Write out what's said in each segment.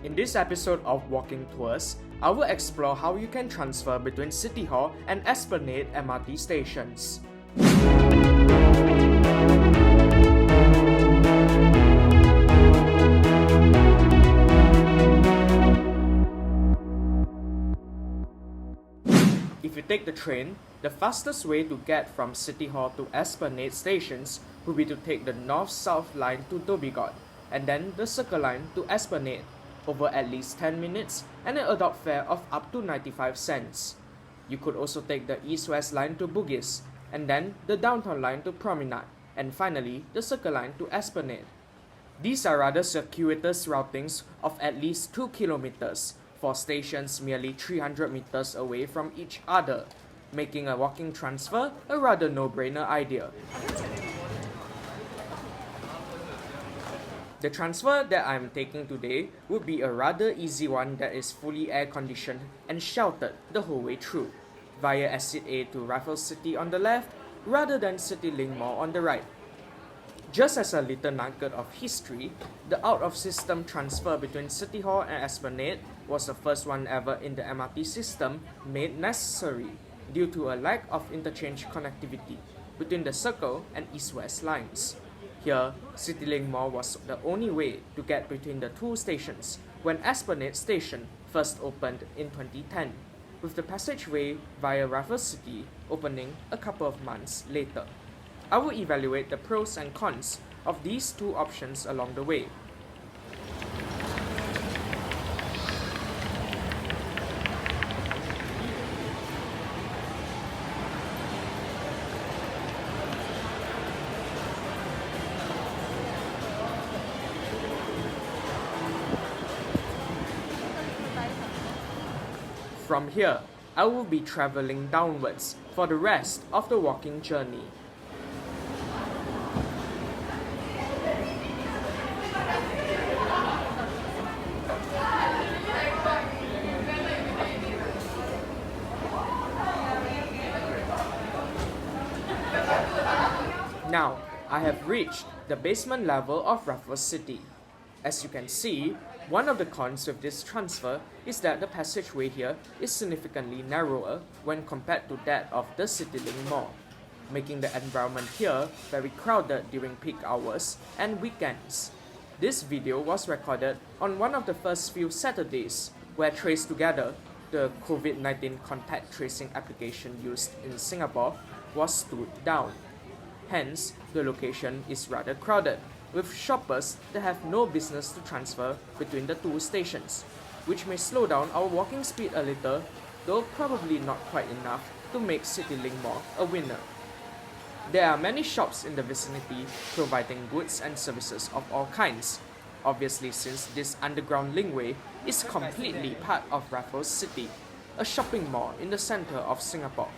In this episode of Walking Tours, I will explore how you can transfer between City Hall and Esplanade MRT stations. If you take the train, the fastest way to get from City Hall to Esplanade stations would be to take the North-South line to Dhoby Ghaut, and then the Circle line to Esplanade, over at least 10 minutes and an adult fare of up to 95 cents. You could also take the East-West line to Bugis, and then the Downtown line to Promenade, and finally the Circle line to Esplanade. These are rather circuitous routings of at least 2 kilometers for stations merely 300 meters away from each other, making a walking transfer a rather no-brainer idea. The transfer that I am taking today would be a rather easy one that is fully air-conditioned and sheltered the whole way through, via Exit A to Raffles City on the left, rather than CityLink Mall on the right. Just as a little nugget of history, the out-of-system transfer between City Hall and Esplanade was the first one ever in the MRT system made necessary due to a lack of interchange connectivity between the Circle and East-West lines. Here, CityLink Mall was the only way to get between the two stations when Esplanade Station first opened in 2010, with the passageway via Raffles City opening a couple of months later. I will evaluate the pros and cons of these two options along the way. From here, I will be traveling downwards for the rest of the walking journey. Now, I have reached the basement level of Raffles City. As you can see, one of the cons with this transfer is that the passageway here is significantly narrower when compared to that of the CityLink Mall, making the environment here very crowded during peak hours and weekends. This video was recorded on one of the first few Saturdays where Trace Together, the COVID-19 contact tracing application used in Singapore, was stood down. Hence, the location is rather crowded, with shoppers that have no business to transfer between the two stations, which may slow down our walking speed a little, though probably not quite enough to make CityLink Mall a winner. There are many shops in the vicinity providing goods and services of all kinds, obviously since this underground linkway is completely part of Raffles City, a shopping mall in the center of Singapore.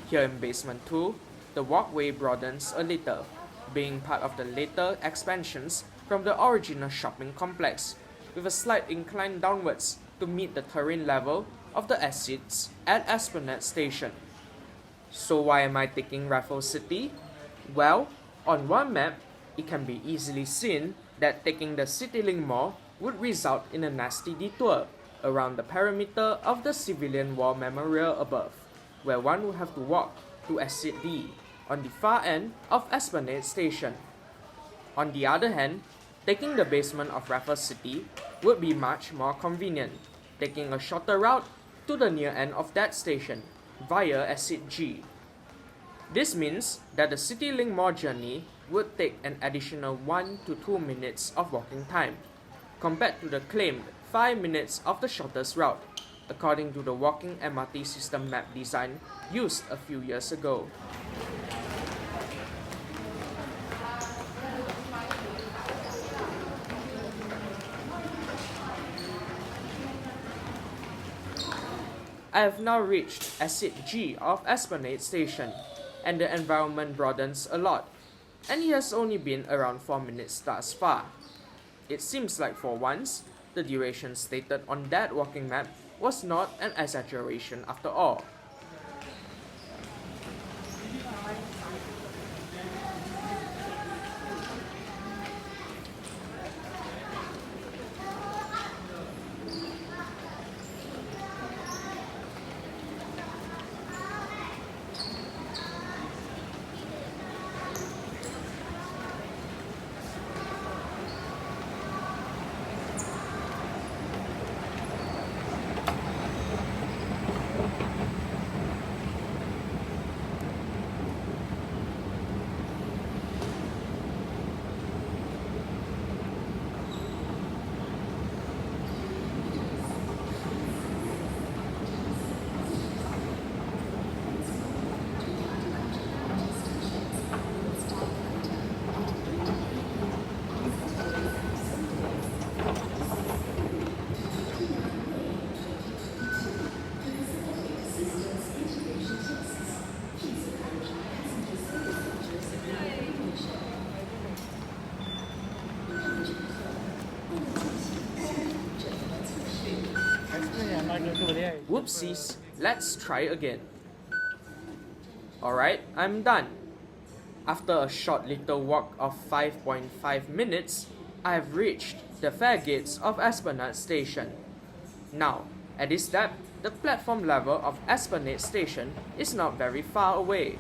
Here in Basement 2, the walkway broadens a little, being part of the later expansions from the original shopping complex, with a slight incline downwards to meet the terrain level of the exits at Esplanade Station. So why am I taking Raffles City? Well, on one map, it can be easily seen that taking the CityLink Mall would result in a nasty detour around the perimeter of the Civilian War Memorial above, where one would have to walk to Exit D on the far end of Esplanade Station. On the other hand, taking the basement of Raffles City would be much more convenient, taking a shorter route to the near end of that station via Exit G. This means that the CityLink Mall journey would take an additional 1 to 2 minutes of walking time, compared to the claimed 5 minutes of the shortest route, according to the walking MRT system map design used a few years ago. I have now reached Exit G of Esplanade Station, and the environment broadens a lot, and it has only been around 4 minutes thus far. It seems like for once, the duration stated on that walking map was not an exaggeration after all. Whoopsies, let's try again. Alright, I'm done. After a short little walk of 5.5 minutes, I have reached the fare gates of Esplanade Station. Now, at this step, the platform level of Esplanade Station is not very far away.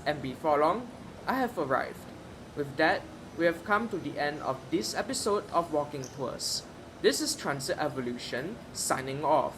And before long, I have arrived. With that, we have come to the end of this episode of Walking Tours. This is Transit Evolution, signing off.